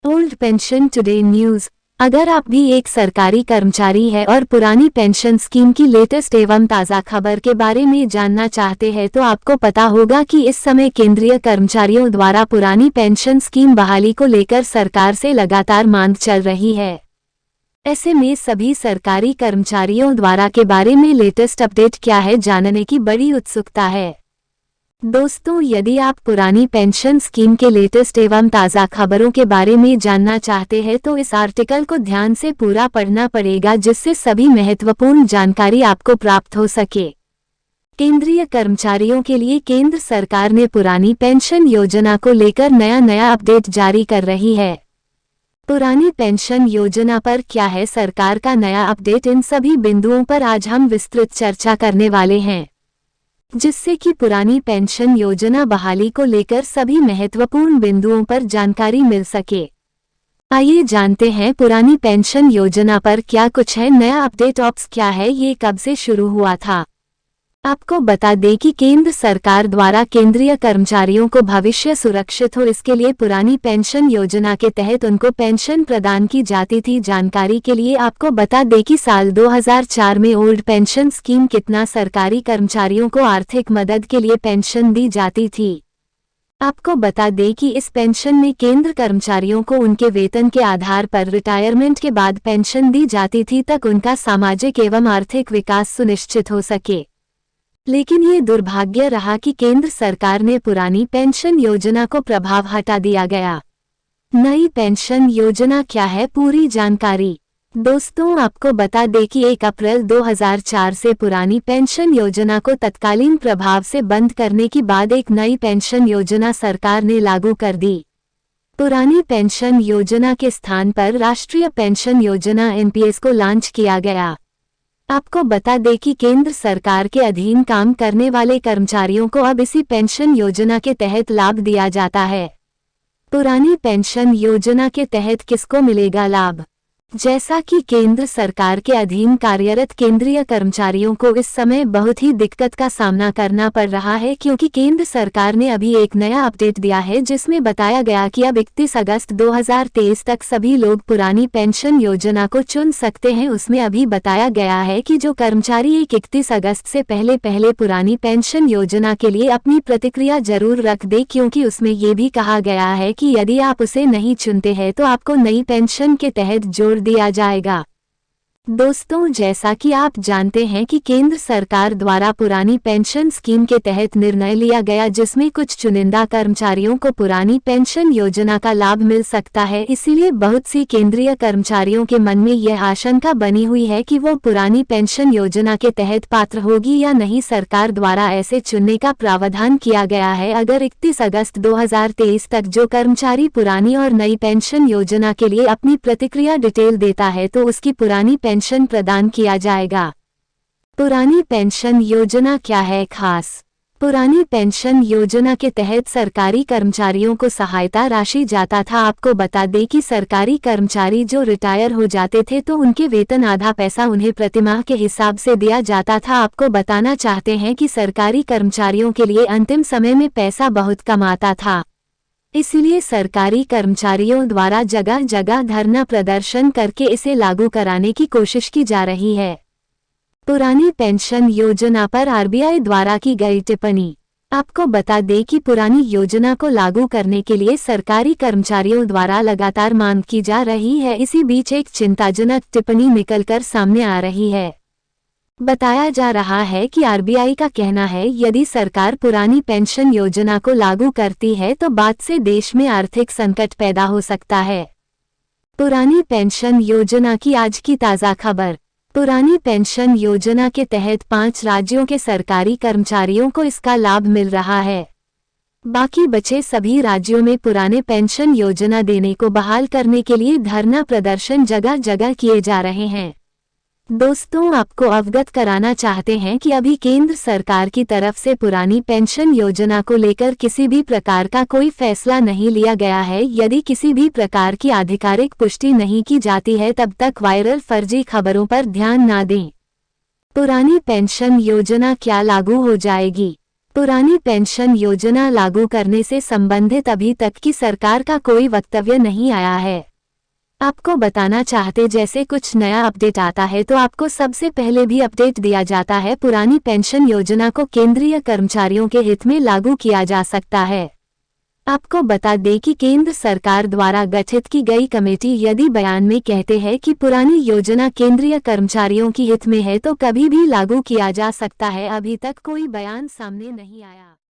Old pension today news. अगर आप भी एक सरकारी कर्मचारी है और पुरानी पेंशन स्कीम की लेटेस्ट एवं ताज़ा खबर के बारे में जानना चाहते हैं तो आपको पता होगा कि इस समय केंद्रीय कर्मचारियों द्वारा पुरानी पेंशन स्कीम बहाली को लेकर सरकार से लगातार मांग चल रही है। ऐसे में सभी सरकारी कर्मचारियों द्वारा के बारे में लेटेस्ट अपडेट क्या है जानने की बड़ी उत्सुकता है। दोस्तों, यदि आप पुरानी पेंशन स्कीम के लेटेस्ट एवं ताज़ा खबरों के बारे में जानना चाहते हैं तो इस आर्टिकल को ध्यान से पूरा पढ़ना पड़ेगा, जिससे सभी महत्वपूर्ण जानकारी आपको प्राप्त हो सके। केंद्रीय कर्मचारियों के लिए केंद्र सरकार ने पुरानी पेंशन योजना को लेकर नया अपडेट जारी कर रही है। पुरानी पेंशन योजना पर क्या है सरकार का नया अपडेट, इन सभी बिंदुओं पर आज हम विस्तृत चर्चा करने वाले हैं, जिससे कि पुरानी पेंशन योजना बहाली को लेकर सभी महत्वपूर्ण बिंदुओं पर जानकारी मिल सके। आइए जानते हैं पुरानी पेंशन योजना पर क्या कुछ है नया अपडेट। ऑप्स क्या है, ये कब से शुरू हुआ था। आपको बता दें कि केंद्र सरकार द्वारा केंद्रीय कर्मचारियों को भविष्य सुरक्षित हो, इसके लिए पुरानी पेंशन योजना के तहत उनको पेंशन प्रदान की जाती थी। जानकारी के लिए आपको बता दें कि साल 2004 में ओल्ड पेंशन स्कीम कितना सरकारी कर्मचारियों को आर्थिक मदद के लिए पेंशन दी जाती थी। आपको बता दें कि इस पेंशन में केंद्र कर्मचारियों को उनके वेतन के आधार पर रिटायरमेंट के बाद पेंशन दी जाती थी, तक उनका सामाजिक एवं आर्थिक विकास सुनिश्चित हो सके। लेकिन ये दुर्भाग्य रहा कि केंद्र सरकार ने पुरानी पेंशन योजना को प्रभाव हटा दिया गया। नई पेंशन योजना क्या है, पूरी जानकारी। दोस्तों, आपको बता दें कि 1 अप्रैल 2004 से पुरानी पेंशन योजना को तत्कालीन प्रभाव से बंद करने के बाद एक नई पेंशन योजना सरकार ने लागू कर दी। पुरानी पेंशन योजना के स्थान पर राष्ट्रीय पेंशन योजना (एनपीएस) को लॉन्च किया गया। आपको बता दें कि केंद्र सरकार के अधीन काम करने वाले कर्मचारियों को अब इसी पेंशन योजना के तहत लाभ दिया जाता है। पुरानी पेंशन योजना के तहत किसको मिलेगा लाभ। जैसा कि केंद्र सरकार के अधीन कार्यरत केंद्रीय कर्मचारियों को इस समय बहुत ही दिक्कत का सामना करना पड़ रहा है, क्योंकि केंद्र सरकार ने अभी एक नया अपडेट दिया है जिसमें बताया गया कि अब 31 अगस्त 2023 तक सभी लोग पुरानी पेंशन योजना को चुन सकते हैं। उसमें अभी बताया गया है कि जो कर्मचारी 31 अगस्त से पहले पुरानी पेंशन योजना के लिए अपनी प्रतिक्रिया जरूर रख दे, क्योंकि उसमें ये भी कहा गया है कि यदि आप उसे नहीं चुनते हैं तो आपको नई पेंशन के तहत जोड़ दिया जाएगा। दोस्तों, जैसा कि आप जानते हैं कि केंद्र सरकार द्वारा पुरानी पेंशन स्कीम के तहत निर्णय लिया गया, जिसमें कुछ चुनिंदा कर्मचारियों को पुरानी पेंशन योजना का लाभ मिल सकता है। इसीलिए बहुत सी केंद्रीय कर्मचारियों के मन में यह आशंका बनी हुई है कि वो पुरानी पेंशन योजना के तहत पात्र होगी या नहीं। सरकार द्वारा ऐसे चुनने का प्रावधान किया गया है। अगर 31 अगस्त 2023 तक जो कर्मचारी पुरानी और नई पेंशन योजना के लिए अपनी प्रतिक्रिया डिटेल देता है तो उसकी पुरानी पेंशन प्रदान किया जाएगा। पुरानी पेंशन योजना क्या है खास। पुरानी पेंशन योजना के तहत सरकारी कर्मचारियों को सहायता राशि जाता था। आपको बता दें कि सरकारी कर्मचारी जो रिटायर हो जाते थे तो उनके वेतन आधा पैसा उन्हें प्रतिमाह के हिसाब से दिया जाता था। आपको बताना चाहते हैं कि सरकारी कर्मचारियों के लिए अंतिम समय में पैसा बहुत कम आता था, इसलिए सरकारी कर्मचारियों द्वारा जगह जगह धरना प्रदर्शन करके इसे लागू कराने की कोशिश की जा रही है। पुरानी पेंशन योजना पर आरबीआई द्वारा की गई टिप्पणी। आपको बता दें कि पुरानी योजना को लागू करने के लिए सरकारी कर्मचारियों द्वारा लगातार मांग की जा रही है। इसी बीच एक चिंताजनक टिप्पणी निकलकर सामने आ रही है। बताया जा रहा है कि आरबीआई का कहना है, यदि सरकार पुरानी पेंशन योजना को लागू करती है तो बाद से देश में आर्थिक संकट पैदा हो सकता है। पुरानी पेंशन योजना की आज की ताज़ा खबर। पुरानी पेंशन योजना के तहत 5 राज्यों के सरकारी कर्मचारियों को इसका लाभ मिल रहा है। बाकी बचे सभी राज्यों में पुराने पेंशन योजना देने को बहाल करने के लिए धरना प्रदर्शन जगह जगह किए जा रहे हैं। दोस्तों, आपको अवगत कराना चाहते हैं कि अभी केंद्र सरकार की तरफ से पुरानी पेंशन योजना को लेकर किसी भी प्रकार का कोई फैसला नहीं लिया गया है। यदि किसी भी प्रकार की आधिकारिक पुष्टि नहीं की जाती है तब तक वायरल फर्जी खबरों पर ध्यान न दें। पुरानी पेंशन योजना क्या लागू हो जाएगी। पुरानी पेंशन योजना लागू करने से संबंधित अभी तक की सरकार का कोई वक्तव्य नहीं आया है। आपको बताना चाहते जैसे कुछ नया अपडेट आता है तो आपको सबसे पहले भी अपडेट दिया जाता है। पुरानी पेंशन योजना को केंद्रीय कर्मचारियों के हित में लागू किया जा सकता है। आपको बता दें कि केंद्र सरकार द्वारा गठित की गई कमेटी यदि बयान में कहते हैं कि पुरानी योजना केंद्रीय कर्मचारियों की हित में है तो कभी भी लागू किया जा सकता है। अभी तक कोई बयान सामने नहीं आया।